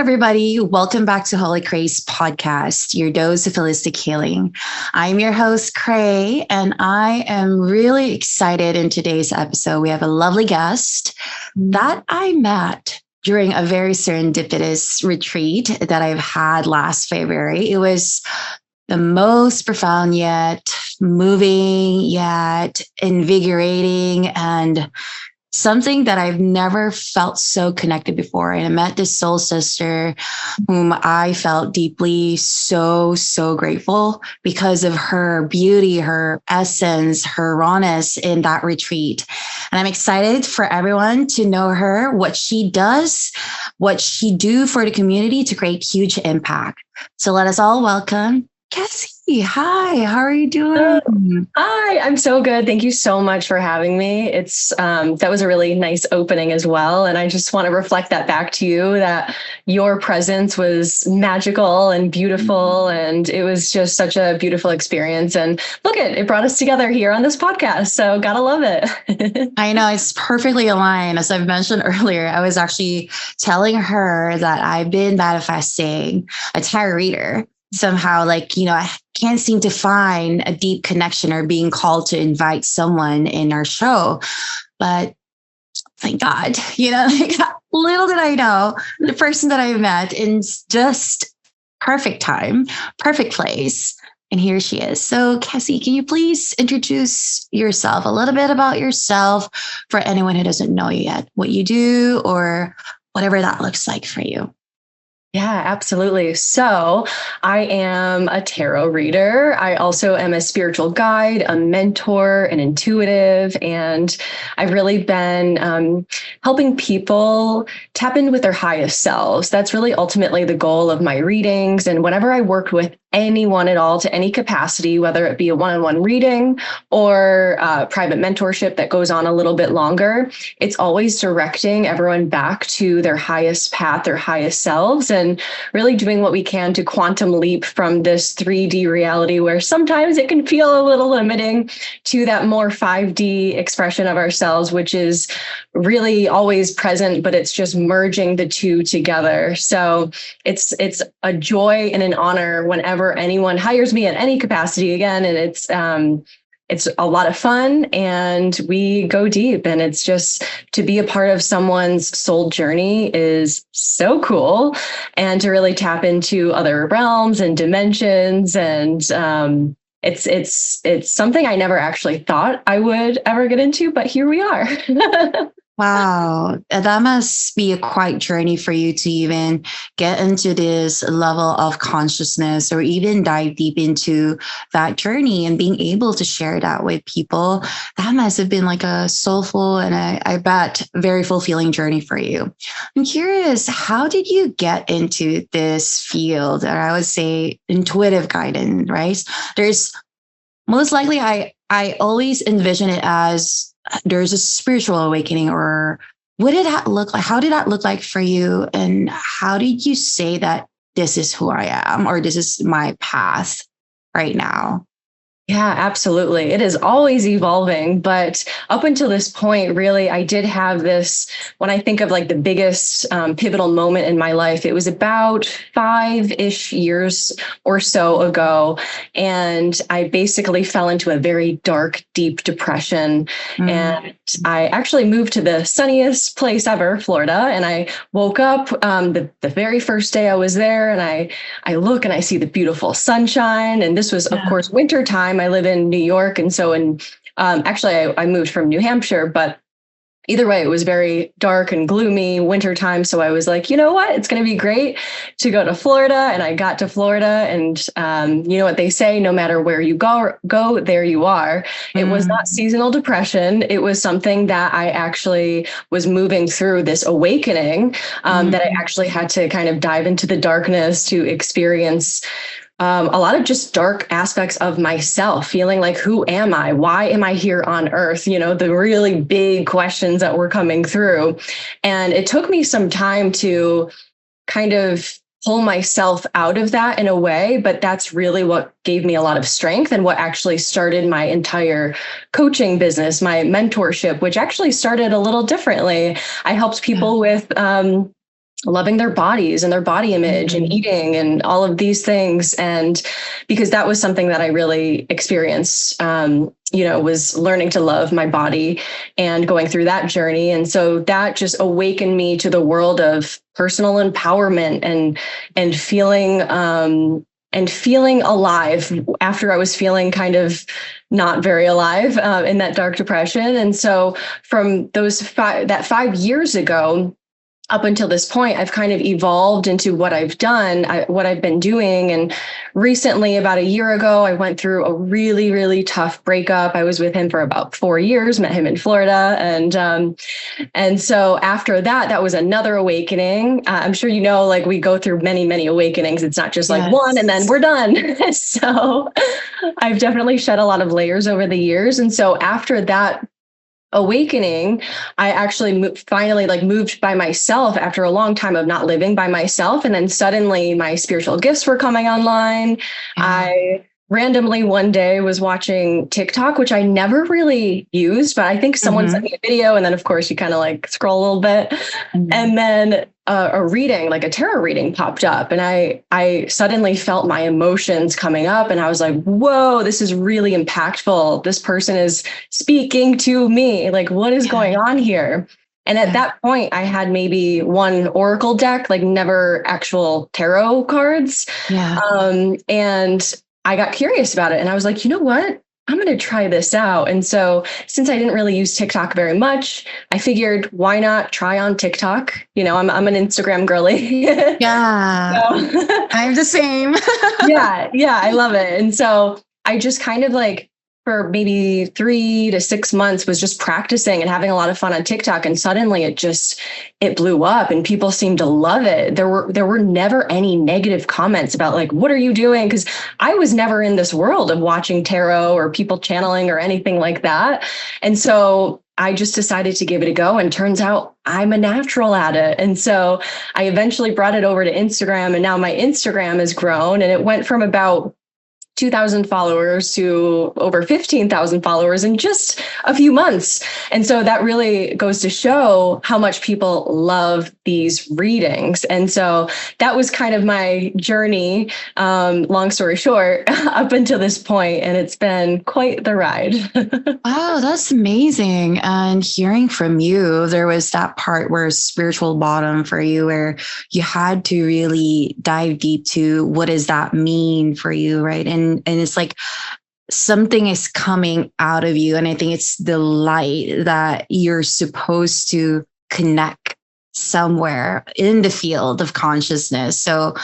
everybody. Welcome back to HoliKhrey's podcast, your dose of holistic healing. I'm your host, Khrey, and I am really excited in today's episode. We have a lovely guest that I met during a very serendipitous retreat that I've had last February. It was the most profound yet moving, yet invigorating, and something that I've never felt so connected before. And I met this soul sister whom I felt deeply so grateful because of her beauty, her essence, her rawness in that retreat. And I'm excited for everyone to know her, what she does, what she do for the community to create huge impact. So let us all welcome Casi. Hi, how are you doing? Hi, I'm so good. Thank you so much for having me. It's that was a really nice opening as well. And I just want to reflect that back to you, that your presence was magical and beautiful. And it was just such a beautiful experience. And look, it brought us together here on this podcast. So gotta love it. I know, it's perfectly aligned. As I've mentioned earlier, I was actually telling her that I've been manifesting a tarot reader. Somehow, I can't seem to find a deep connection or being called to invite someone in our show. But thank God, little did I know the person that I met in just perfect time, perfect place. And here she is. So Casi, can you please introduce yourself, a little bit about yourself for anyone who doesn't know you yet, what you do or whatever that looks like for you? Yeah, absolutely. So I am a tarot reader. I also am a spiritual guide, a mentor, an intuitive, and I've really been helping people tap in with their highest selves. That's really ultimately the goal of my readings. And whenever I work with anyone at all to any capacity, whether it be a one-on-one reading or private mentorship that goes on a little bit longer, it's always directing everyone back to their highest path, their highest selves, and really doing what we can to quantum leap from this 3D reality where sometimes it can feel a little limiting to that more 5D expression of ourselves, which is really always present, but it's just merging the two together. So it's a joy and an honor whenever anyone hires me at any capacity again. And it's a lot of fun and we go deep, and it's just to be a part of someone's soul journey is so cool, and to really tap into other realms and dimensions. And it's something I never actually thought I would ever get into, but here we are. Wow, that must be a quite journey for you to even get into this level of consciousness or even dive deep into that journey and being able to share that with people. That must have been like a soulful and I bet very fulfilling journey for you. I'm curious, how did you get into this field? Or I would say intuitive guidance, right? There's most likely, I always envision it as there's a spiritual awakening, or what did that look like? How did that look like for you? And how did you say that this is who I am, or this is my path right now? Yeah, absolutely. It is always evolving. But up until this point, really, I did have this, when I think of like the biggest pivotal moment in my life, it was about 5-ish years or so ago. And I basically fell into a very dark, deep depression. And I actually moved to the sunniest place ever, Florida. And I woke up the very first day I was there, and I look and I see the beautiful sunshine. And this was, of course, winter time. I live in New York. And so actually I moved from New Hampshire, but either way, it was very dark and gloomy wintertime. So I was like, you know what? It's going to be great to go to Florida. And I got to Florida, and you know what they say, no matter where you go, there you are. It was not seasonal depression. It was something that I actually was moving through, this awakening that I actually had to kind of dive into the darkness to experience a lot of just dark aspects of myself, feeling like, who am I? Why am I here on earth? You know, the really big questions that were coming through. And it took me some time to kind of pull myself out of that in a way, but that's really what gave me a lot of strength and what actually started my entire coaching business, my mentorship, which actually started a little differently. I helped people with loving their bodies and their body image and eating and all of these things. And because that was something that I really experienced, was learning to love my body and going through that journey. And so that just awakened me to the world of personal empowerment and feeling alive after I was feeling kind of not very alive in that dark depression. And so from those 5 years ago, up until this point, I've kind of evolved into what I've done, what I've been doing. And recently, about a year ago, I went through a really, really tough breakup. I was with him for about 4 years, met him in Florida. And so after that, that was another awakening. I'm sure, like we go through many, many awakenings. It's not just like one and then we're done. So I've definitely shed a lot of layers over the years. And so after that awakening, I actually finally moved by myself after a long time of not living by myself. And then suddenly my spiritual gifts were coming online. I randomly one day was watching TikTok, which I never really used, but I think someone sent me a video. And then of course you kind of scroll a little bit. And then a reading, like a tarot reading, popped up. And I suddenly felt my emotions coming up. And I was like, whoa, this is really impactful. This person is speaking to me. What is going on here? And at that point, I had maybe one oracle deck, never actual tarot cards. And I got curious about it. And I was like, you know what? I'm going to try this out. And so since I didn't really use TikTok very much, I figured, why not try on TikTok? I'm an Instagram girly. Yeah. I'm the same. Yeah, I love it. And so I just kind of for maybe 3 to 6 months was just practicing and having a lot of fun on TikTok. And suddenly it blew up and people seemed to love it. There were never any negative comments about what are you doing? Because I was never in this world of watching tarot or people channeling or anything like that. And so I just decided to give it a go. And turns out I'm a natural at it. And so I eventually brought it over to Instagram. And now my Instagram has grown and it went from about 2,000 followers to over 15,000 followers in just a few months. And so that really goes to show how much people love these readings. And so that was kind of my journey, long story short, up until this point. And it's been quite the ride. Wow, that's amazing. And hearing from you, there was that part where spiritual bottom for you, where you had to really dive deep to what does that mean for you, right? And it's something is coming out of you. And I think it's the light that you're supposed to connect somewhere in the field of consciousness. So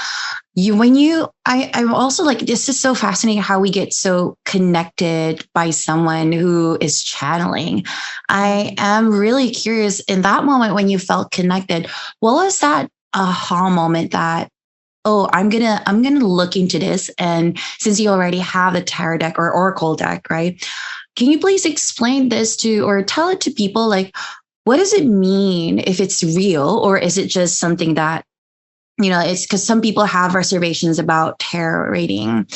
I'm also this is so fascinating how we get so connected by someone who is channeling. I am really curious, in that moment when you felt connected, what was that aha moment that, oh, I'm gonna look into this? And since you already have a tarot deck or oracle deck, right? Can you please explain this or tell it to people? What does it mean if it's real, or is it just something that, it's because some people have reservations about tarot reading.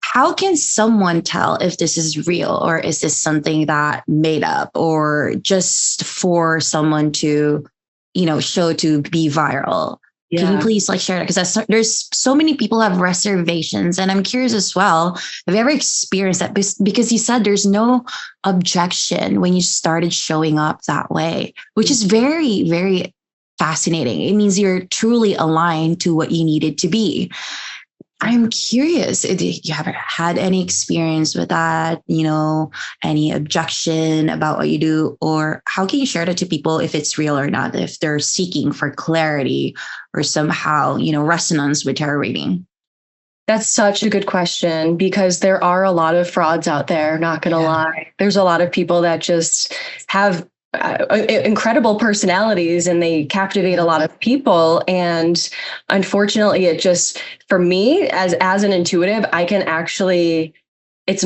How can someone tell if this is real, or is this something that made up or just for someone to, show to be viral? Can you please share that? Because there's so many people have reservations, and I'm curious as well. Have you ever experienced that? Because you said there's no objection when you started showing up that way, which is very, very fascinating. It means you're truly aligned to what you needed to be. I'm curious if you ever had any experience with that, any objection about what you do, or how can you share that to people if it's real or not, if they're seeking for clarity or somehow, resonance with tarot reading? That's such a good question, because there are a lot of frauds out there, not going to lie. There's a lot of people that just have incredible personalities and they captivate a lot of people. And unfortunately, it just, for me as an intuitive, I can actually, it's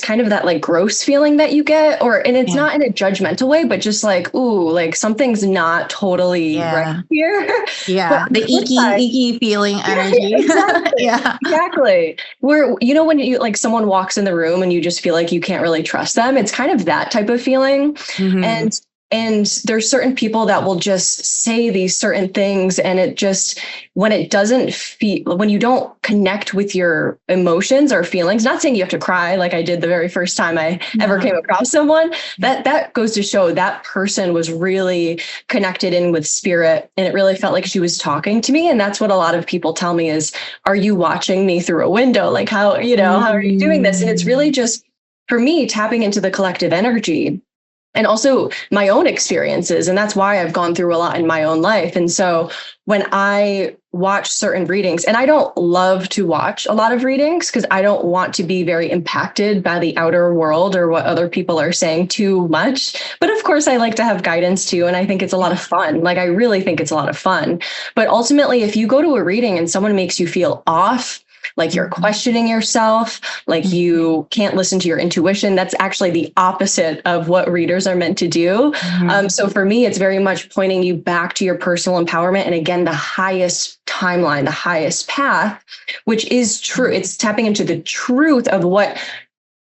kind of that gross feeling that you get, and it's not in a judgmental way, but just ooh, something's not totally right here. Yeah. The icky feeling energy. Exactly. Exactly. Where, when you someone walks in the room and you just feel like you can't really trust them. It's kind of that type of feeling. And And there's certain people that will just say these certain things. And it just, when it doesn't feel, when you don't connect with your emotions or feelings, not saying you have to cry like I did the very first time I ever came across someone, that goes to show that person was really connected in with spirit. And it really felt like she was talking to me. And that's what a lot of people tell me is, are you watching me through a window? Like how, how are you doing this? And it's really just, for me, tapping into the collective energy and also my own experiences. And that's why I've gone through a lot in my own life. And so when I watch certain readings, and I don't love to watch a lot of readings because I don't want to be very impacted by the outer world or what other people are saying too much. But of course, I like to have guidance too. And I think it's a lot of fun. Like, I really think it's a lot of fun. But ultimately, if you go to a reading and someone makes you feel off, like you're questioning yourself, like you can't listen to your intuition. That's actually the opposite of what readers are meant to do. So for me, it's very much pointing you back to your personal empowerment. And again, the highest timeline, the highest path, which is true. It's tapping into the truth of what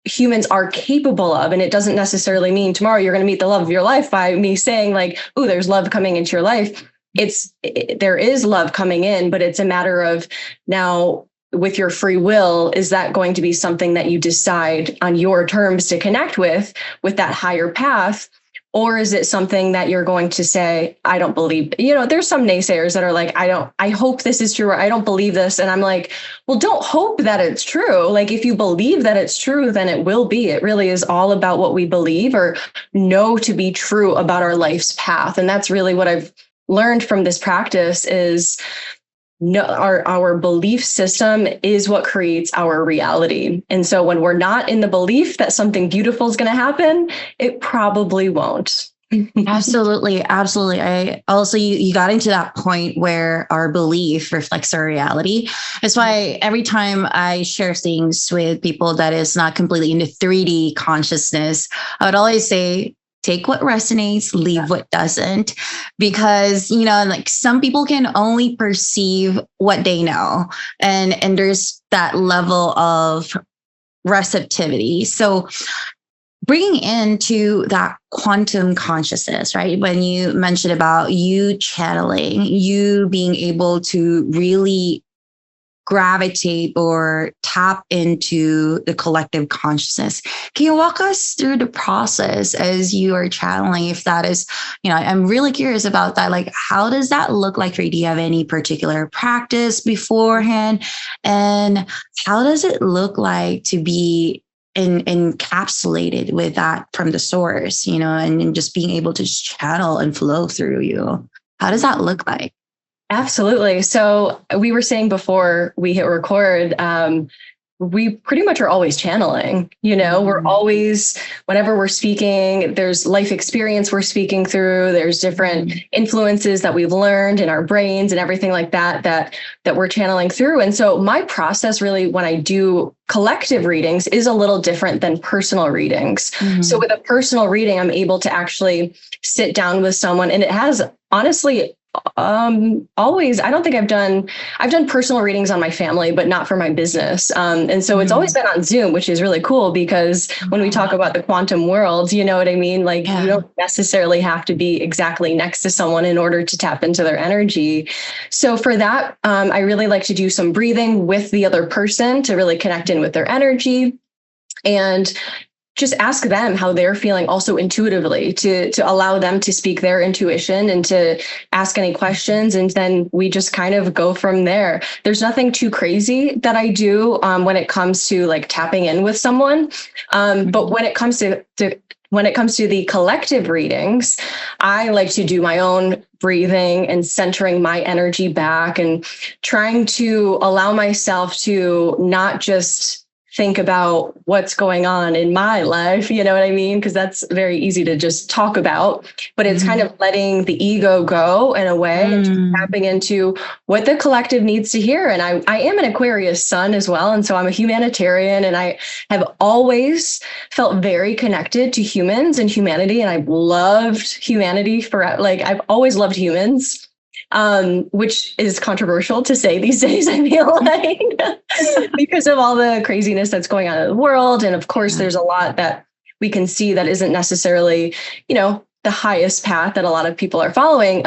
humans are capable of. And it doesn't necessarily mean tomorrow you're going to meet the love of your life by me saying like, oh, there's love coming into your life. There is love coming in, but it's a matter of now, with your free will, is that going to be something that you decide on your terms to connect with that higher path? Or is it something that you're going to say, I don't believe, there's some naysayers that are like, I hope this is true, or I don't believe this. And I'm like, well, don't hope that it's true. Like, if you believe that it's true, then it will be. It really is all about what we believe or know to be true about our life's path. And that's really what I've learned from this practice is, no, our belief system is what creates our reality. And so when we're not in the belief that something beautiful is going to happen, it probably won't. Absolutely. Absolutely. I also, you got into that point where our belief reflects our reality. That's why every time I share things with people that is not completely into 3D consciousness, I would always say, take what resonates, leave what doesn't, because, like some people can only perceive what they know. And there's that level of receptivity. So bringing into that quantum consciousness, right? When you mentioned about you channeling, you being able to really gravitate or tap into the collective consciousness. Can you walk us through the process as you are channeling? If that is, I'm really curious about that. Like, how does that look like for you? Do you have any particular practice beforehand? And how does it look like to be encapsulated with that from the source, and just being able to just channel and flow through you? How does that look like? Absolutely. So we were saying before we hit record, we pretty much are always channeling, we're always, whenever we're speaking, there's life experience we're speaking through, there's different influences that we've learned in our brains and everything like that we're channeling through. And so my process really, when I do collective readings, is a little different than personal readings. So with a personal reading, I'm able to actually sit down with someone, and it has honestly always, I don't think I've done personal readings on my family, but not for my business. And so it's always been on Zoom, which is really cool because when we talk about the quantum world, you know what I mean? Like you don't necessarily have to be exactly next to someone in order to tap into their energy. So for that, I really like to do some breathing with the other person to really connect in with their energy. And just ask them how they're feeling also intuitively to allow them to speak their intuition and to ask any questions. And then we just kind of go from there. There's nothing too crazy that I do when it comes to like tapping in with someone. But when it comes to the collective readings, I like to do my own breathing and centering my energy back and trying to allow myself to not just think about what's going on in my life, you know what I mean? Because that's very easy to just talk about, but it's kind of letting the ego go in a way and just tapping into what the collective needs to hear. And I am an Aquarius sun as well. And so I'm a humanitarian, and I have always felt very connected to humans and humanity. And I've loved humanity I've always loved humans. Which is controversial to say these days, I feel like, because of all the craziness that's going on in the world. And of course, there's a lot that we can see that isn't necessarily, the highest path that a lot of people are following.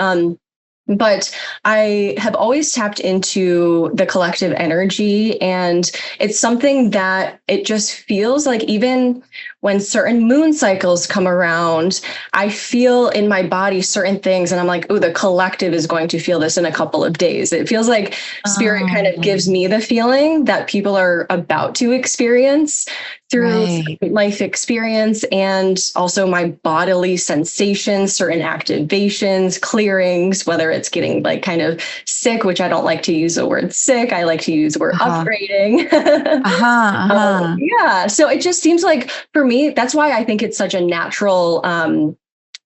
But I have always tapped into the collective energy, and it's something that it just feels like even when certain moon cycles come around, I feel in my body certain things, and I'm like, oh, the collective is going to feel this in a couple of days. It feels like spirit kind of gives me the feeling that people are about to experience through life experience, and also my bodily sensations, certain activations, clearings, whether it's getting like kind of sick, which I don't like to use the word sick. I like to use the word upgrading. Yeah. So it just seems like for me, that's why I think it's such a natural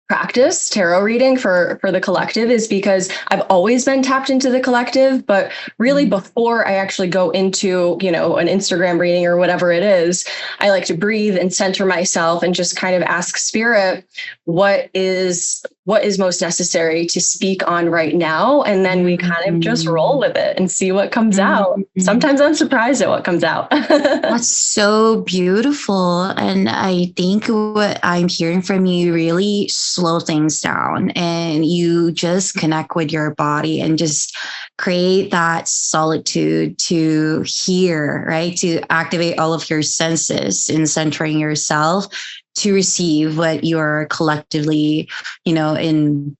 practice tarot reading for the collective, is because I've always been tapped into the collective, but really before I actually go into, you know, an Instagram reading or whatever it is, I like to breathe and center myself and just kind of ask spirit, what is most necessary to speak on right now? And then we kind of just roll with it and see what comes out. Sometimes I'm surprised at what comes out. That's so beautiful. And I think what I'm hearing from you really slow things down, and you just connect with your body and just create that solitude to hear, right? To activate all of your senses in centering yourself to receive what you're collectively, you know, in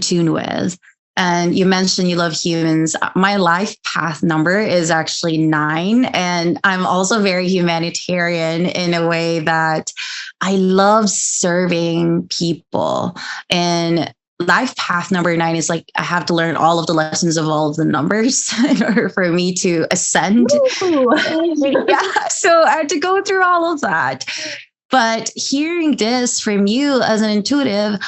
tune with. And you mentioned you love humans. My life path number is actually 9. And I'm also very humanitarian in a way that I love serving people. And life path number 9 is like, I have to learn all of the lessons of all of the numbers in order for me to ascend. Yeah. So I had to go through all of that. But hearing this from you as an intuitive,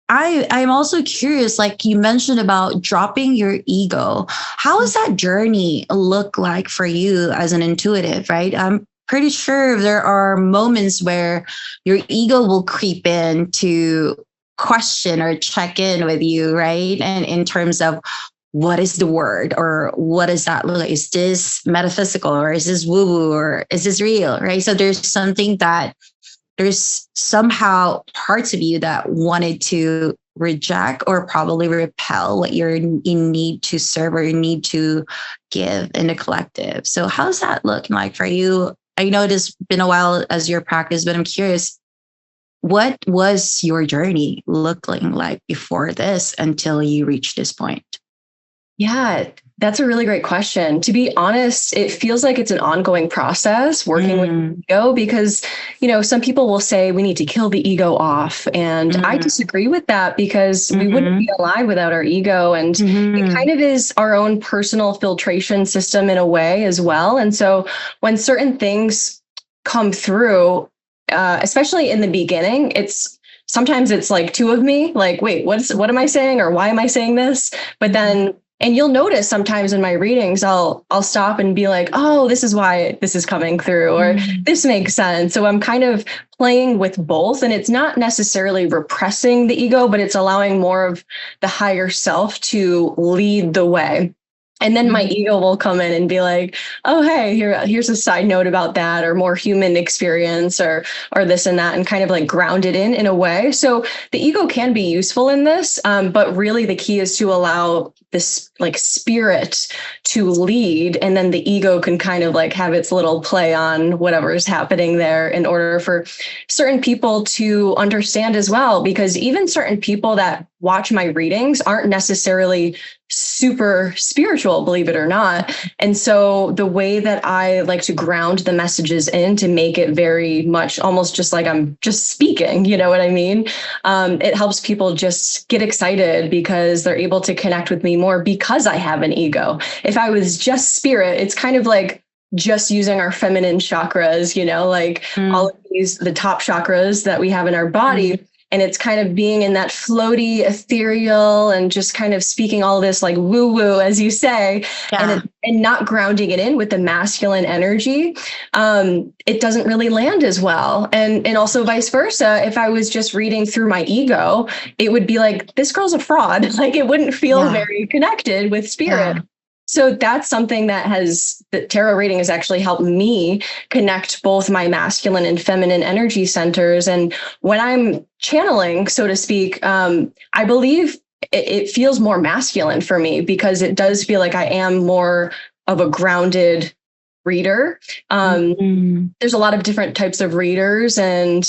I'm also curious, like you mentioned about dropping your ego. How does that journey look like for you as an intuitive, right? I'm pretty sure there are moments where your ego will creep in to question or check in with you, right? And in terms of what is the word, or what does that look like? Is this metaphysical, or is this woo-woo, or is this real, right? So there's somehow parts of you that wanted to reject or probably repel what you're in need to serve or you need to give in the collective. So how's that looking like for you? I know it has been a while as your practice, but I'm curious, what was your journey looking like before this until you reached this point? Yeah, that's a really great question. To be honest, it feels like it's an ongoing process working with ego, because, you know, some people will say we need to kill the ego off. And I disagree with that, because we wouldn't be alive without our ego. And it kind of is our own personal filtration system in a way as well. And so when certain things come through, especially in the beginning, sometimes it's like two of me, like, wait, what am I saying? Or why am I saying this? But then, and you'll notice sometimes in my readings, I'll stop and be like, oh, this is why this is coming through, or this makes sense. So I'm kind of playing with both, and it's not necessarily repressing the ego, but it's allowing more of the higher self to lead the way. And then my ego will come in and be like, oh, hey, here's a side note about that, or more human experience, or this and that, and kind of like ground it in a way. So the ego can be useful in this, but really the key is to allow this like spirit to lead, and then the ego can kind of like have its little play on whatever is happening there in order for certain people to understand as well. Because even certain people that watch my readings aren't necessarily super spiritual, believe it or not. And so the way that I like to ground the messages in to make it very much almost just like I'm just speaking, you know what I mean? It helps people just get excited because they're able to connect with me more because I have an ego. If I was just spirit, it's kind of like just using our feminine chakras, you know, like all of the top chakras that we have in our body. And it's kind of being in that floaty, ethereal, and just kind of speaking all this like woo woo, as you say, and not grounding it in with the masculine energy. It doesn't really land as well. And also vice versa. If I was just reading through my ego, it would be like, this girl's a fraud. Like it wouldn't feel very connected with spirit. So that's something the tarot reading has actually helped me connect both my masculine and feminine energy centers. And when I'm channeling, so to speak, I believe it feels more masculine for me because it does feel like I am more of a grounded reader. There's a lot of different types of readers, and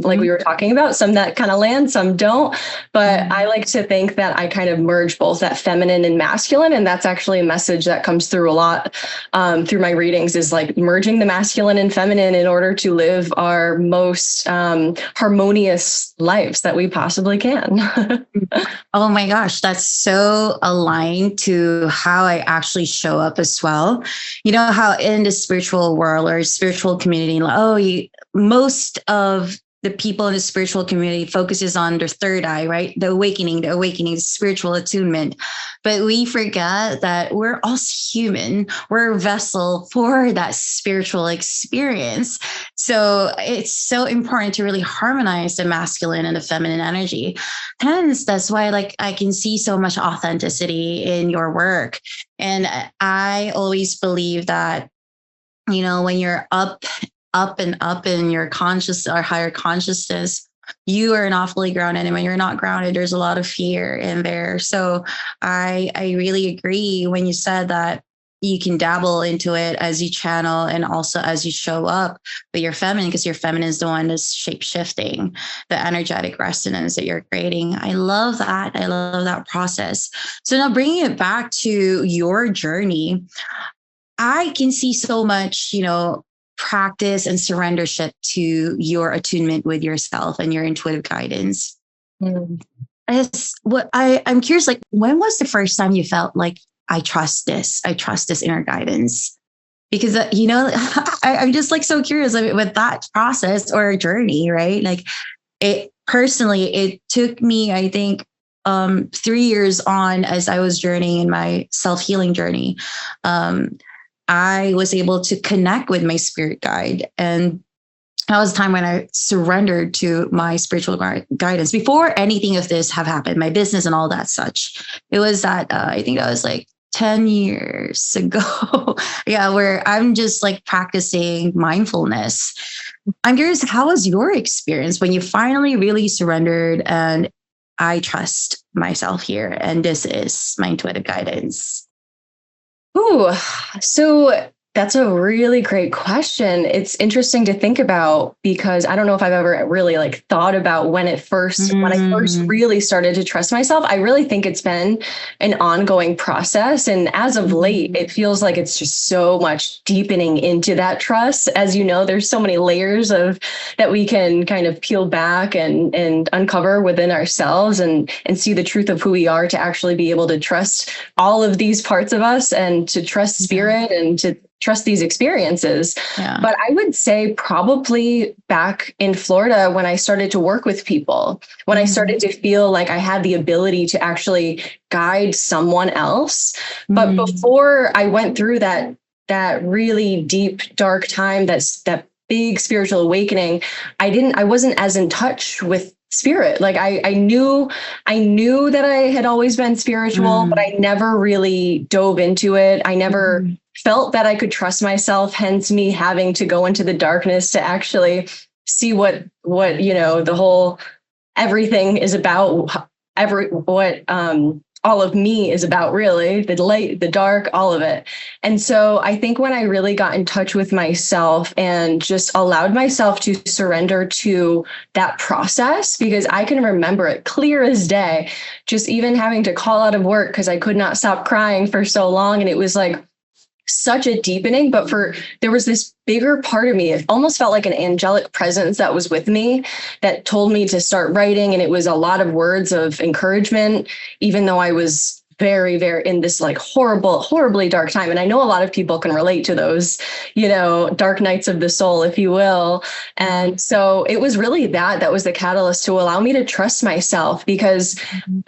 like we were talking about, some that kind of land, some don't. But I like to think that I kind of merge both that feminine and masculine, and that's actually a message that comes through a lot through my readings, is like merging the masculine and feminine in order to live our most harmonious lives that we possibly can. Oh my gosh, that's so aligned to how I actually show up as well. You know how in the spiritual world or spiritual community, most of the people in the spiritual community focuses on their third eye, right? The awakening, the spiritual attunement. But we forget that we're also human. We're a vessel for that spiritual experience. So it's so important to really harmonize the masculine and the feminine energy. Hence, that's why I can see so much authenticity in your work. And I always believe that, when you're up and up in your conscious or higher consciousness, you are not fully grounded. And when you're not grounded, there's a lot of fear in there. So I really agree when you said that you can dabble into it as you channel and also as you show up, but you're feminine because your feminine is the one that's shape shifting the energetic resonance that you're creating. I love that. I love that process. So now bringing it back to your journey, I can see so much, practice and surrendership to your attunement with yourself and your intuitive guidance. I'm curious, when was the first time you felt like, I trust this inner guidance? Because, I'm just so curious with that process or journey, right? It took me, I think, 3 years on as I was journeying in my self-healing journey. I was able to connect with my spirit guide. And that was a time when I surrendered to my spiritual guidance before anything of this have happened, my business and all that such. It was that, I think that was 10 years ago. Yeah, where I'm just practicing mindfulness. I'm curious, how was your experience when you finally really surrendered and I trust myself here and this is my intuitive guidance? Ooh, so that's a really great question. It's interesting to think about because I don't know if I've ever really thought about when I first really started to trust myself. I really think it's been an ongoing process. And as of late, it feels like it's just so much deepening into that trust. As you know, there's so many layers that we can kind of peel back and uncover within ourselves and see the truth of who we are, to actually be able to trust all of these parts of us and to trust spirit and to trust these experiences. Yeah. But I would say probably back in Florida when I started to work with people, when I started to feel like I had the ability to actually guide someone else. But before I went through that really deep, dark time, that big spiritual awakening, I wasn't as in touch with spirit. I knew that I had always been spiritual, but I never really dove into it. I never felt that I could trust myself, hence me having to go into the darkness to actually see what the whole everything is about, all of me is about, really, the light, the dark, all of it. And so I think when I really got in touch with myself and just allowed myself to surrender to that process, because I can remember it clear as day, just even having to call out of work because I could not stop crying for so long. And it was such a deepening, but there was this bigger part of me. It almost felt like an angelic presence that was with me that told me to start writing. And it was a lot of words of encouragement, even though I was very, very in this horribly dark time. And I know a lot of people can relate to those, dark nights of the soul, if you will. And so it was really that was the catalyst to allow me to trust myself, because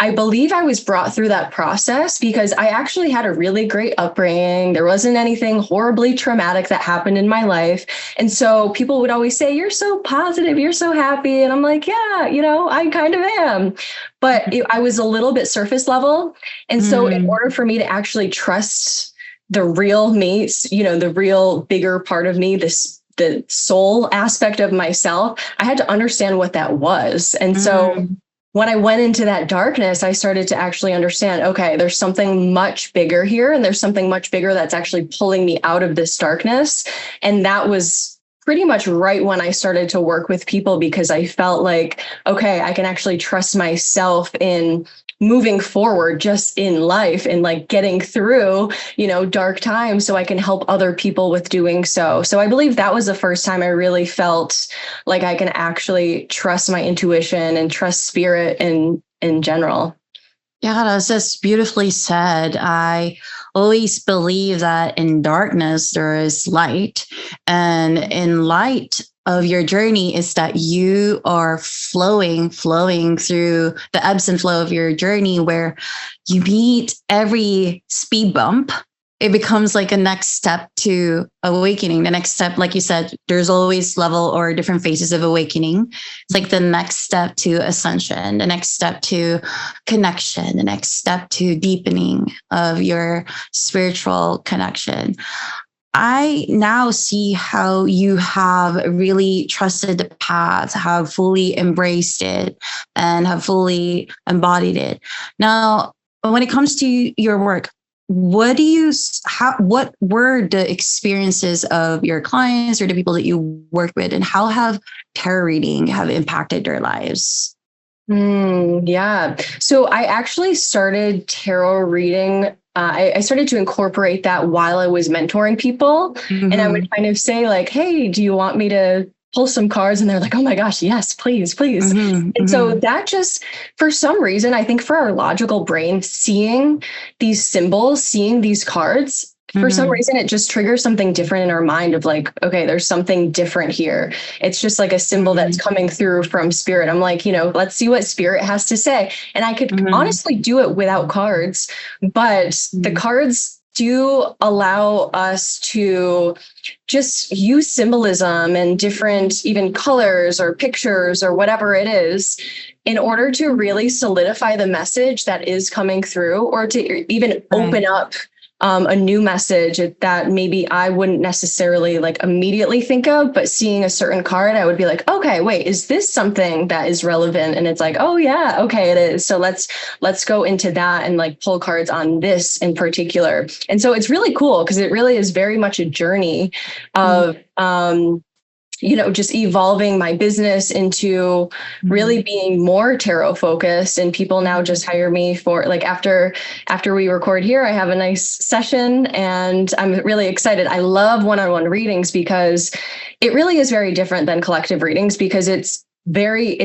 I believe I was brought through that process because I actually had a really great upbringing. There wasn't anything horribly traumatic that happened in my life. And so people would always say, "You're so positive, you're so happy." And I'm like, yeah, I kind of am. But I was a little bit surface level. And so in order for me to actually trust the real me, the real bigger part of me, the soul aspect of myself, I had to understand what that was. And so when I went into that darkness, I started to actually understand, okay, there's something much bigger here, and there's something much bigger that's actually pulling me out of this darkness. And that was pretty much right when I started to work with people, because I felt like, okay, I can actually trust myself in moving forward just in life and like getting through, dark times, so I can help other people with doing so. So I believe that was the first time I really felt like I can actually trust my intuition and trust spirit in general. Yeah, that's just beautifully said. I always believe that in darkness, there is light. And in light of your journey is that you are flowing through the ebbs and flow of your journey, where you meet every speed bump. It becomes like a next step to awakening. The next step, like you said, there's always level or different phases of awakening. It's like the next step to ascension, the next step to connection, the next step to deepening of your spiritual connection. I now see how you have really trusted the path, have fully embraced it, and have fully embodied it. Now, when it comes to your work, what were the experiences of your clients or the people that you work with, and how have tarot reading have impacted their lives? Yeah. So I actually started tarot reading. I started to incorporate that while I was mentoring people. And I would kind of say like, hey, do you want me to pull some cards? And they're like, oh my gosh, yes, please. And so that just, for some reason, I think for our logical brain, seeing these symbols, seeing these cards, for some reason, it just triggers something different in our mind of like, okay, there's something different here. It's just like a symbol that's coming through from spirit. I'm like, let's see what spirit has to say. And I could honestly do it without cards, but the cards do allow us to just use symbolism and different even colors or pictures or whatever it is in order to really solidify the message that is coming through, or to even open up a new message that maybe I wouldn't necessarily like immediately think of, but seeing a certain card, I would be like, okay, wait, is this something that is relevant? And it's like, oh yeah, okay, it is. So let's go into that and like pull cards on this in particular. And so it's really cool because it really is very much a journey of, just evolving my business into really being more tarot focused. And people now just hire me for like, after we record here, I have a nice session and I'm really excited. I love one-on-one readings because it really is very different than collective readings, because it's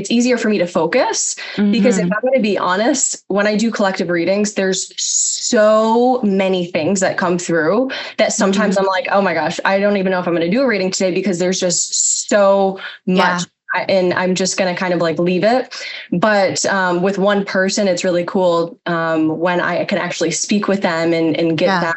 easier for me to focus, because if I'm going to be honest, when I do collective readings, there's so many things that come through that sometimes I'm like, oh my gosh, I don't even know if I'm going to do a reading today, because there's just so much. And I'm just going to kind of like leave it. But with one person, it's really cool when I can actually speak with them and get that.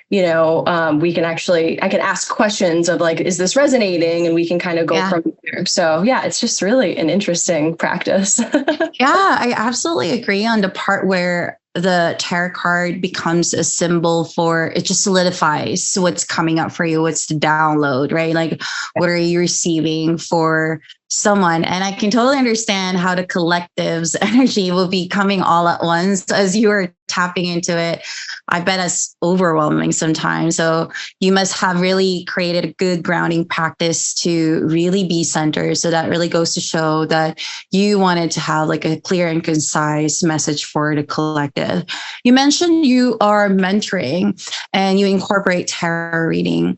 I can ask questions of like, is this resonating? And we can kind of go from there. So yeah, it's just really an interesting practice. I absolutely agree on the part where the tarot card becomes a symbol for, it just solidifies what's coming up for you. What's the download, right? Like, what are you receiving for someone? And I can totally understand how the collective's energy will be coming all at once as you are tapping into it. I bet it's overwhelming sometimes. So you must have really created a good grounding practice to really be centered. So that really goes to show that you wanted to have like a clear and concise message for the collective. You mentioned you are mentoring and you incorporate tarot reading.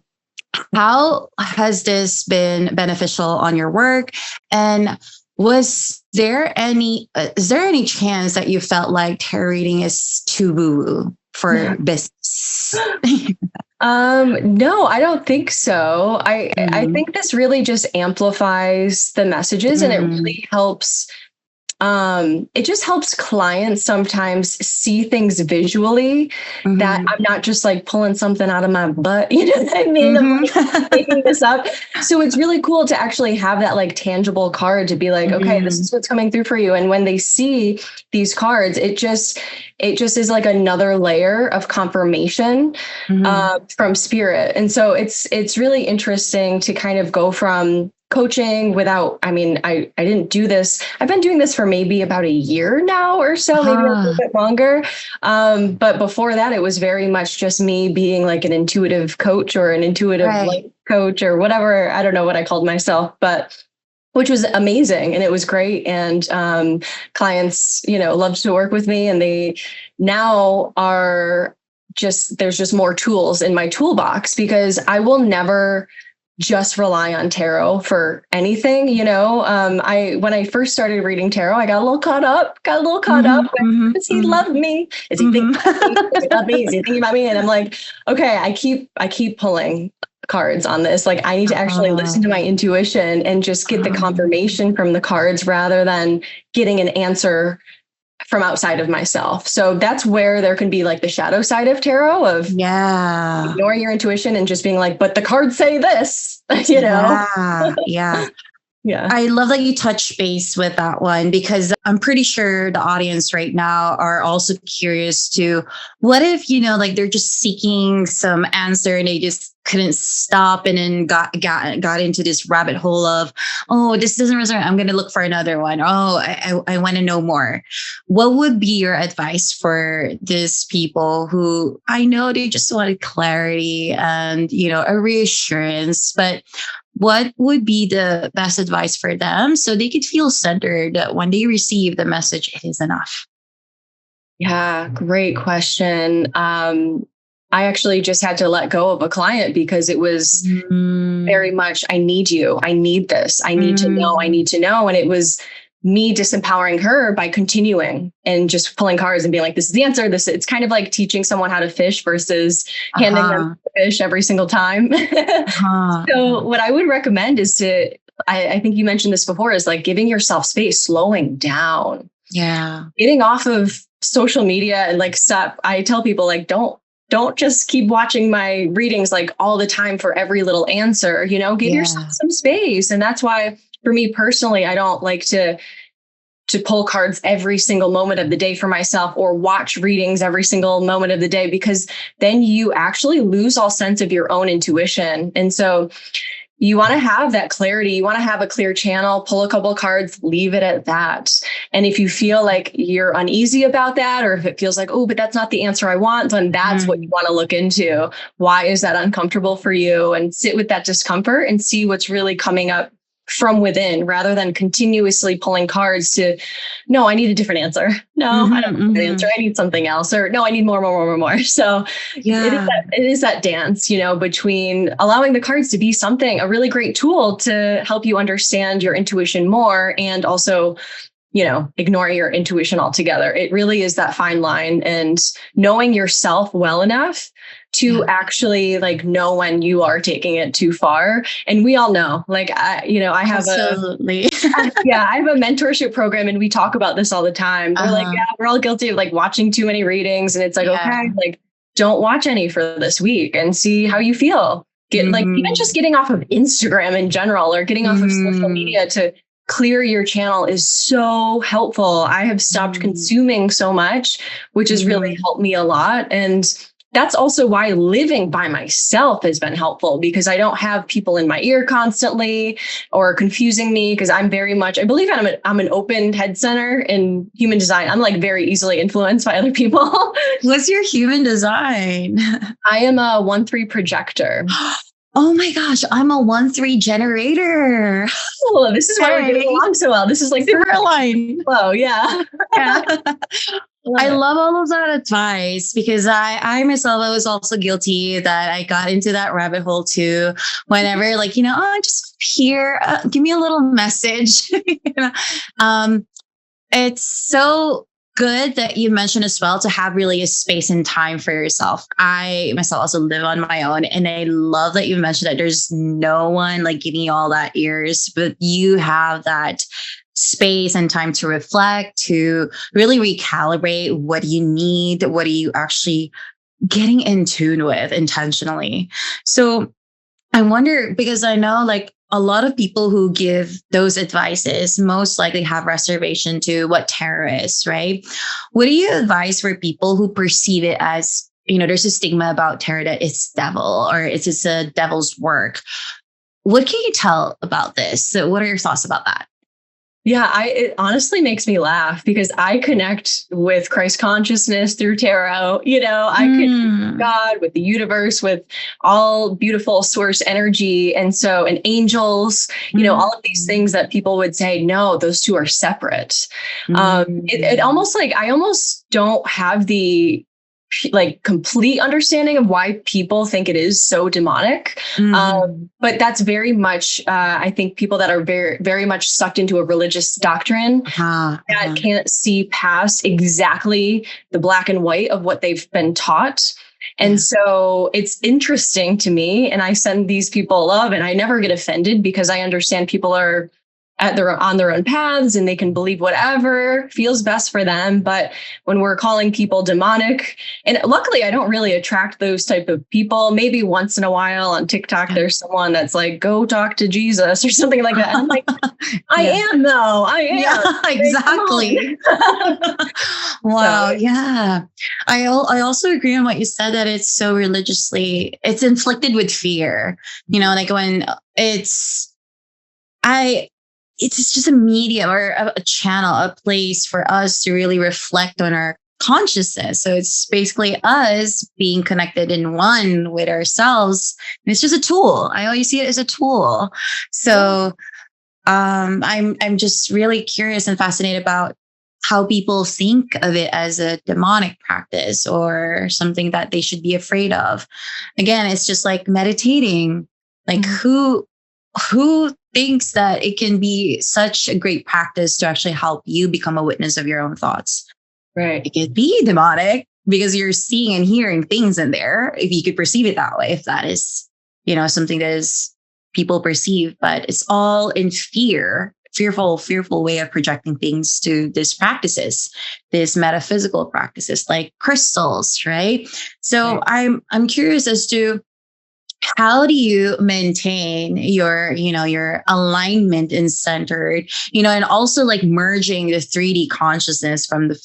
How has this been beneficial on your work? And is there any chance that you felt like tarot reading is too woo-woo for business? No, I don't think so. I think this really just amplifies the messages and it really helps it just helps clients sometimes see things visually that I'm not just like pulling something out of my butt, you know what I mean? I'm like making this up. So it's really cool to actually have that like tangible card to be like, okay, this is what's coming through for you. And when they see these cards, it just is like another layer of confirmation from spirit. And so it's really interesting to kind of go from coaching without, I mean, I didn't do this. I've been doing this for maybe about a year now or so, maybe a little bit longer. But before that, it was very much just me being like an intuitive coach or an intuitive life coach or whatever. I don't know what I called myself, but which was amazing. And it was great. And clients, loved to work with me, and they now are there's just more tools in my toolbox, because I will never just rely on tarot for anything. When I first started reading tarot, I got a little caught up. Does he love me? Is he thinking about me? Does he love me? Is he thinking about me? And I'm like, okay, I keep pulling cards on this. Like, I need to actually listen to my intuition and just get the confirmation from the cards rather than getting an answer from outside of myself. So that's where there can be like the shadow side of tarot of ignoring your intuition and just being like, but the cards say this, Yeah. I love that you touch base with that one, because I'm pretty sure the audience right now are also curious to what if, like they're just seeking some answer and they just couldn't stop, and then got into this rabbit hole of, oh, this doesn't resonate, I'm going to look for another one. Oh, I want to know more. What would be your advice for these people who I know they just wanted clarity and, a reassurance, but what would be the best advice for them so they could feel centered when they receive the message, it is enough? Yeah, great question. I actually just had to let go of a client because it was very much, I need you. I need this. I need to know. I need to know. And it was me disempowering her by continuing and just pulling cards and being like, this is the answer. It's kind of like teaching someone how to fish versus handing them the fish every single time. So what I would recommend is I think you mentioned this before, is like giving yourself space, slowing down. Yeah. Getting off of social media and like stop. I tell people like, don't just keep watching my readings like all the time for every little answer, give yourself some space. And that's why for me personally, I don't like to pull cards every single moment of the day for myself or watch readings every single moment of the day, because then you actually lose all sense of your own intuition. And so you want to have that clarity. You want to have a clear channel, pull a couple cards, leave it at that. And if you feel like you're uneasy about that, or if it feels like, oh, but that's not the answer I want, then that's what you want to look into. Why is that uncomfortable for you? And sit with that discomfort and see what's really coming up from within, rather than continuously pulling cards to, no, I need a different answer. No, I don't need an answer. I need something else. Or no, I need more. So it is that dance, between allowing the cards to be a really great tool to help you understand your intuition more, and also, ignore your intuition altogether. It really is that fine line, and knowing yourself well enough to actually like know when you are taking it too far. And we all know, like, I have I have a mentorship program, and we talk about this all the time. We're like, we're all guilty of like watching too many readings. And it's like, okay, like don't watch any for this week and see how you feel. Like even just getting off of Instagram in general, or getting off of social media to clear your channel is so helpful. I have stopped consuming so much, which has really helped me a lot. And that's also why living by myself has been helpful, because I don't have people in my ear constantly or confusing me, because I'm very much, I believe I'm an open head center in human design. I'm like very easily influenced by other people. What's your human design? I am a 1-3 projector. Oh my gosh, I'm a 1-3 generator. Oh, this is why we're getting along so well. This is like super aligned. Oh, yeah. I love all of that advice, because I myself, I was also guilty that I got into that rabbit hole too. Whenever like, just here, give me a little message. It's so good that you mentioned as well to have really a space and time for yourself. I myself also live on my own, and I love that you mentioned that there's no one like giving you all that ears, but you have that space and time to reflect, to really recalibrate what you need, what are you actually getting in tune with intentionally. So I wonder, because I know like a lot of people who give those advices most likely have reservation to what tarot is, right? What do you advise for people who perceive it as, there's a stigma about tarot that it's devil or it's just a devil's work. What can you tell about this? So what are your thoughts about that? Yeah, it honestly makes me laugh because I connect with Christ consciousness through tarot. I connect with God, with the universe, with all beautiful source energy. And angels, all of these things that people would say, no, those two are separate. It almost like I almost don't have the complete understanding of why people think it is so demonic. But that's very much, I think, people that are very, very much sucked into a religious doctrine that can't see past exactly the black and white of what they've been taught. And so it's interesting to me, and I send these people love, and I never get offended because I understand people are on their own paths and they can believe whatever feels best for them. But when we're calling people demonic, and luckily I don't really attract those type of people. Maybe once in a while on TikTok, there's someone that's like, go talk to Jesus or something like that. And I'm like, I am though. I am. Yeah, exactly. Wow. So. Yeah. I also agree on what you said, that it's so religiously, it's inflicted with fear, like when it's just a medium or a channel, a place for us to really reflect on our consciousness. So it's basically us being connected in one with ourselves. And it's just a tool. I always see it as a tool. So I'm just really curious and fascinated about how people think of it as a demonic practice or something that they should be afraid of. Again, it's just like meditating. Like who thinks that it can be such a great practice to actually help you become a witness of your own thoughts? Right. It could be demonic because you're seeing and hearing things in there, if you could perceive it that way, if that is, something that is people perceive, but it's all in fearful way of projecting things to these practices, these metaphysical practices like crystals, right? So right. I'm curious as to, how do you maintain your alignment and centered, and also like merging the 3D consciousness from the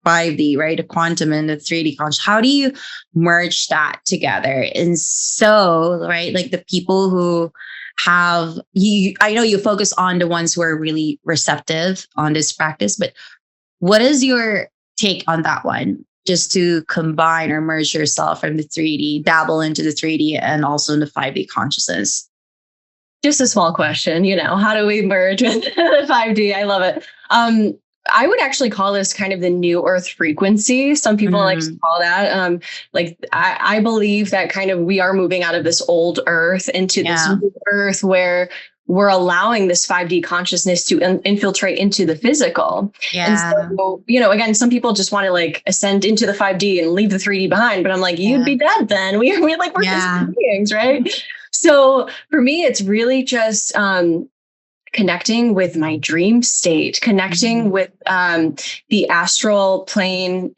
5D, right? The quantum and the 3D conscious. How do you merge that together? And so, right, like the people who have I know you focus on the ones who are really receptive on this practice, but what is your take on that one? Just to combine or merge yourself from the 3D, dabble into the 3D and also in the 5D consciousness? Just a small question, how do we merge with the 5D? I love it. I would actually call this kind of the new earth frequency. Some people like to call that. I believe that kind of we are moving out of this old earth into this new earth where we're allowing this 5D consciousness to infiltrate into the physical. Yeah. And so, again, some people just want to like ascend into the 5D and leave the 3D behind, but I'm like, you'd be dead then. We're human beings, right? So for me, it's really just connecting with my dream state, connecting with the astral plane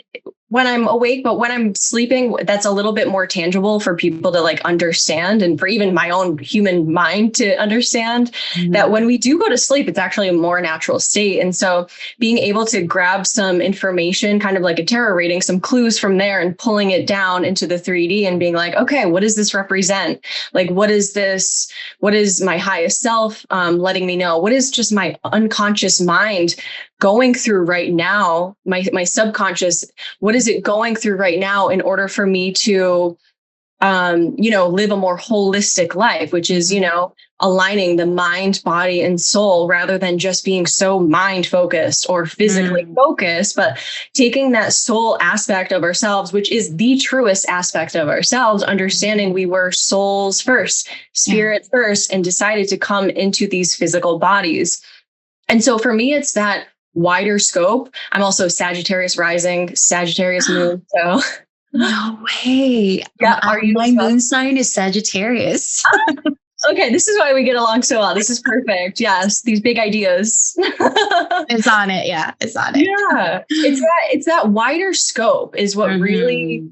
when I'm awake, but when I'm sleeping, that's a little bit more tangible for people to like understand, and for even my own human mind to understand that when we do go to sleep, it's actually a more natural state. And so being able to grab some information, kind of like a tarot reading, some clues from there and pulling it down into the 3D and being like, okay, what does this represent? Like, what is this? What is my highest self letting me know? What is just my unconscious mind going through right now, my subconscious, what is it going through right now in order for me to, live a more holistic life, which is, aligning the mind, body, and soul rather than just being so mind focused or physically focused, but taking that soul aspect of ourselves, which is the truest aspect of ourselves, understanding we were souls first, spirit first, and decided to come into these physical bodies. And so for me, it's that wider scope. I'm also Sagittarius rising, Sagittarius moon. So no way. Yeah. My moon sign is Sagittarius. Okay, this is why we get along so well. This is perfect. Yes, these big ideas. It's on it. Yeah, it's on it. Yeah, it's that wider scope is what really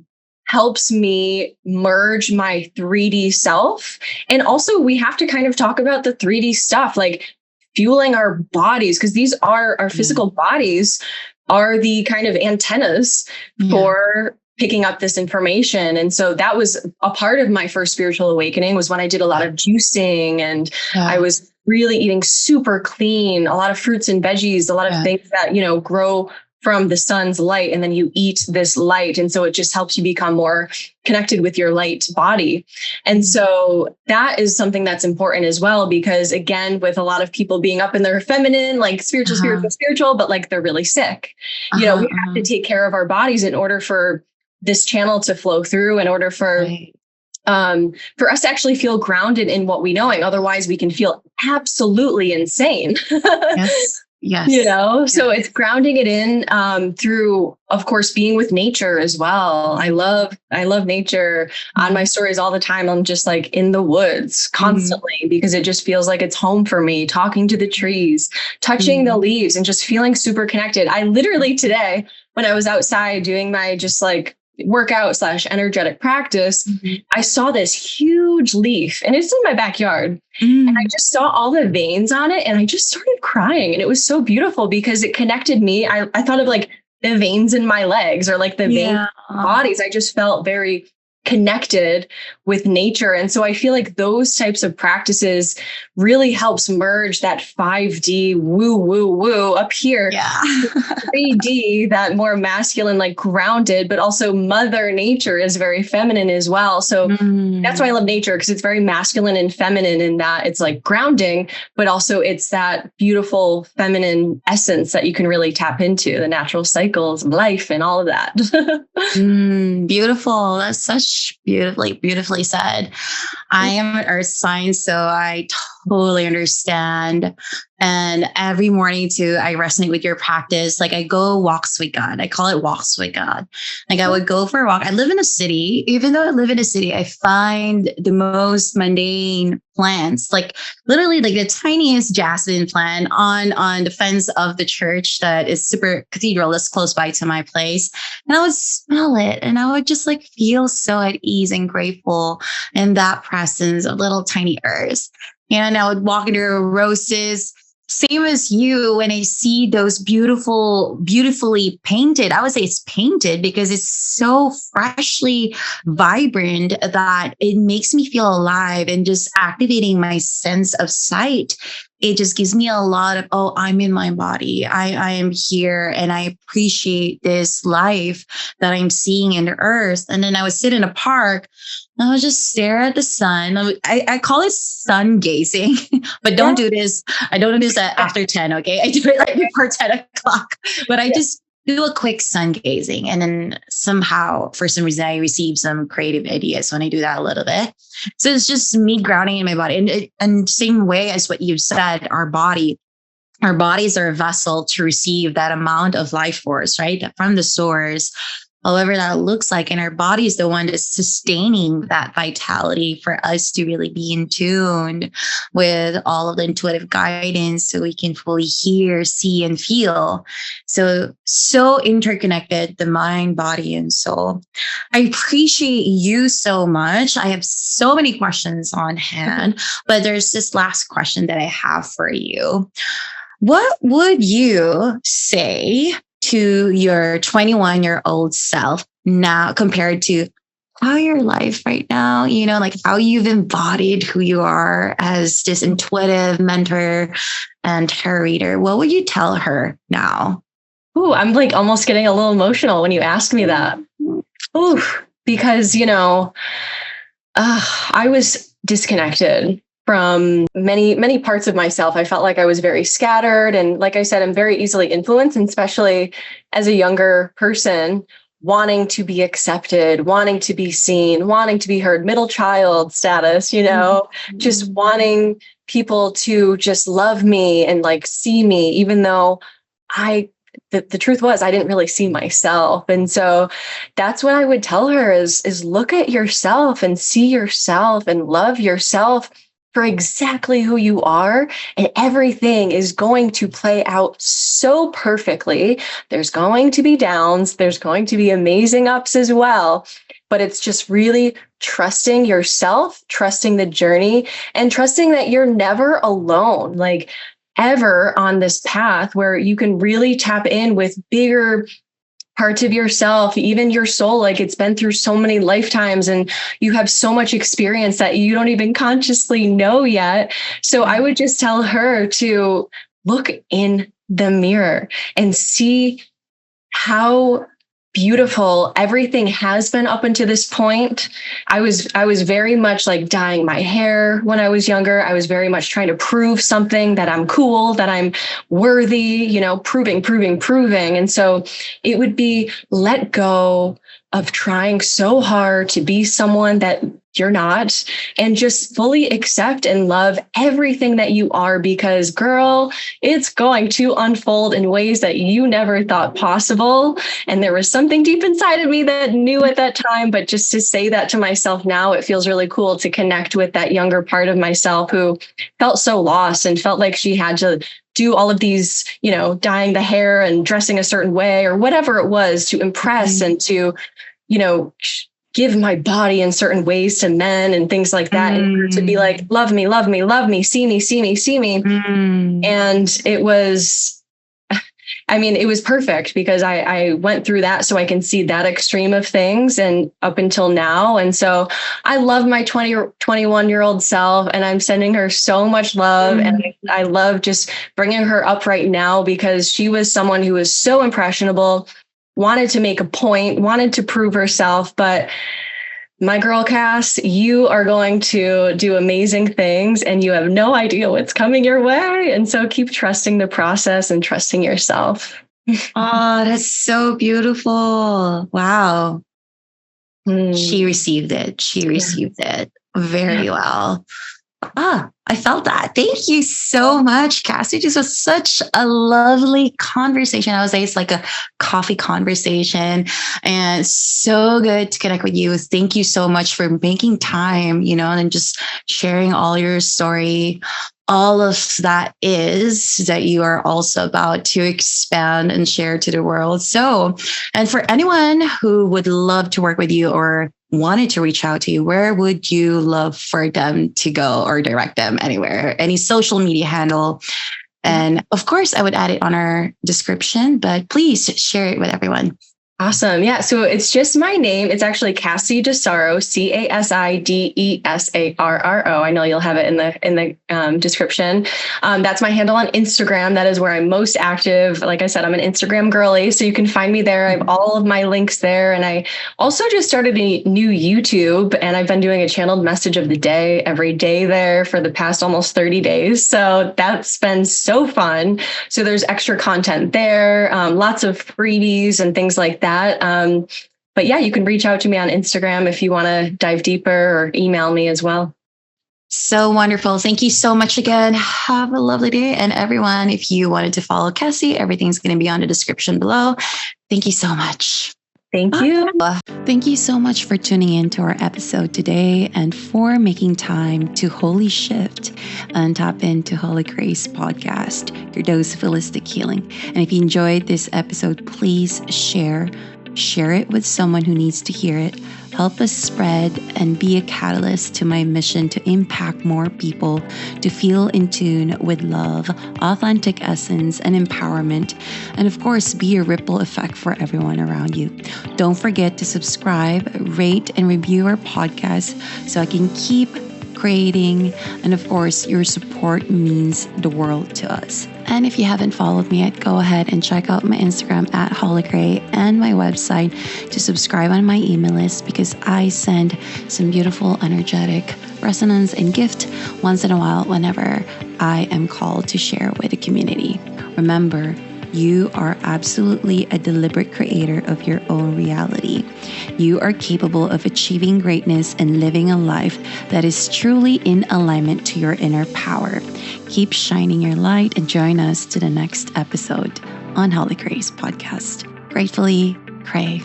helps me merge my 3D self. And also we have to kind of talk about the 3D stuff, like fueling our bodies, because these are our physical bodies are the kind of antennas for picking up this information. And so that was a part of my first spiritual awakening, was when I did a lot of juicing and I was really eating super clean, a lot of fruits and veggies, a lot of things that, grow from the sun's light, and then you eat this light. And so it just helps you become more connected with your light body. And so that is something that's important as well, because again, with a lot of people being up in their feminine, like spiritual, but like they're really sick, we have to take care of our bodies in order for this channel to flow through, in order for us to actually feel grounded in what we knowing. Otherwise we can feel absolutely insane. Yes. So it's grounding it in through, of course, being with nature as well. I love nature. On my stories all the time, I'm just like in the woods constantly, because it just feels like it's home for me, talking to the trees, touching the leaves, and just feeling super connected. I literally today, when I was outside doing my just like workout / energetic practice, I saw this huge leaf, and it's in my backyard. And I just saw all the veins on it, and I just started crying. And it was so beautiful because it connected me. I thought of like the veins in my legs, or like the veins in my bodies. I just felt very connected with nature. And so I feel like those types of practices really helps merge that 5D woo up here, 3D, that more masculine, like grounded, but also mother nature is very feminine as well. So that's why I love nature, because it's very masculine and feminine in that it's like grounding, but also it's that beautiful feminine essence that you can really tap into, the natural cycles of life and all of that. Beautiful. That's such beautifully said. I am an earth sign, so I totally understand. And every morning too, I resonate with your practice. Like I go walks with God. I call it walks with God. Like I would go for a walk. I live in a city. Even though I live in a city, I find the most mundane plants, like literally like the tiniest jasmine plant on the fence of the church that is super cathedral that's close by to my place. And I would smell it, and I would just like feel so at ease and grateful in that presence of little tiny earths. And I would walk into roses. Same as you, when I see those beautifully painted, I would say it's painted because it's so freshly vibrant that it makes me feel alive, and just activating my sense of sight. It just gives me a lot of, I'm in my body. I am here, and I appreciate this life that I'm seeing in the earth. And then I would sit in a park, and I would just stare at the sun. I call it sun gazing, but don't do this. I don't do this after 10. Okay. I do it right before 10 o'clock, but I just do a quick sun gazing. And then somehow, for some reason, I receive some creative ideas when I do that a little bit. So it's just me grounding in my body. And same way as what you said, our bodies are a vessel to receive that amount of life force, right? From the source, however that looks like. And our body is the one that's sustaining that vitality for us to really be in tune with all of the intuitive guidance, so we can fully hear, see, and feel. So interconnected, the mind, body, and soul. I appreciate you so much. I have so many questions on hand, but there's this last question that I have for you. What would you say to your 21-year-old self now compared to how your life right now, like how you've embodied who you are as this intuitive mentor and tarot reader? What would you tell her now? Ooh, I'm like almost getting a little emotional when you ask me that. Ooh, because, I was disconnected from many parts of myself. I felt like I was very scattered. And like I said, I'm very easily influenced, and especially as a younger person, wanting to be accepted, wanting to be seen, wanting to be heard, middle child status, just wanting people to just love me and like see me, even though the truth was I didn't really see myself. And so that's what I would tell her is look at yourself and see yourself and love yourself for exactly who you are, and everything is going to play out so perfectly. There's going to be downs, there's going to be amazing ups as well, but it's just really trusting yourself, trusting the journey, and trusting that you're never alone, like ever on this path where you can really tap in with bigger parts of yourself, even your soul. Like it's been through so many lifetimes and you have so much experience that you don't even consciously know yet. So I would just tell her to look in the mirror and see how beautiful everything has been up until this point. I was very much like dyeing my hair when I was younger. I was very much trying to prove something, that I'm cool, that I'm worthy, proving. And so it would be let go of trying so hard to be someone that you're not, and just fully accept and love everything that you are, because girl, it's going to unfold in ways that you never thought possible. And there was something deep inside of me that knew at that time, but just to say that to myself now, it feels really cool to connect with that younger part of myself who felt so lost and felt like she had to do all of these, dyeing the hair and dressing a certain way or whatever it was to impress and to, give my body in certain ways to men and things like that. And to be like, love me, see me. And it was perfect because I went through that so I can see that extreme of things and up until now. And so I love my 21-year-old self, and I'm sending her so much love. And I love just bringing her up right now because she was someone who was so impressionable, wanted to make a point, wanted to prove herself. But my girl, Cass, you are going to do amazing things and you have no idea what's coming your way. And so keep trusting the process and trusting yourself. Oh, that's so beautiful. Wow. She received it. She received it very well. I felt that. Thank you so much, Cassie. This was such a lovely conversation. I would say it's like a coffee conversation, and so good to connect with you. Thank you so much for making time, and just sharing all your story. All of that is that you are also about to expand and share to the world. So, and for anyone who would love to work with you or wanted to reach out to you, where would you love for them to go or direct them anywhere? Any social media handle? And of course, I would add it on our description, but please share it with everyone. Awesome. Yeah. So it's just my name. It's actually Casi Desarro, Casidesarro. I know you'll have it in the description. That's my handle on Instagram. That is where I'm most active. Like I said, I'm an Instagram girly, so you can find me there. I have all of my links there. And I also just started a new YouTube, and I've been doing a channeled message of the day every day there for the past almost 30 days. So that's been so fun. So there's extra content there, lots of freebies and things like that. But yeah, you can reach out to me on Instagram if you want to dive deeper, or email me as well. So wonderful. Thank you so much again. Have a lovely day. And everyone, if you wanted to follow Cassie, everything's going to be on the description below. Thank you so much. Thank you. Thank you so much for tuning in to our episode today and for making time to wholly shift and tap into HoliKhrey's podcast, your dose of holistic healing. And if you enjoyed this episode, please share it with someone who needs to hear it. Help us spread and be a catalyst to my mission to impact more people to feel in tune with love, authentic essence, and empowerment. And of course, be a ripple effect for everyone around you. Don't forget to subscribe, rate, and review our podcast so I can keep creating. And of course, your support means the world to us. And if you haven't followed me yet, go ahead and check out my Instagram at HoliKhrey and my website to subscribe on my email list, because I send some beautiful, energetic resonance and gift once in a while whenever I am called to share with the community. Remember, you are absolutely a deliberate creator of your own reality. You are capable of achieving greatness and living a life that is truly in alignment to your inner power. Keep shining your light and join us to the next episode on HoliKhrey's podcast. Gratefully, Khrey.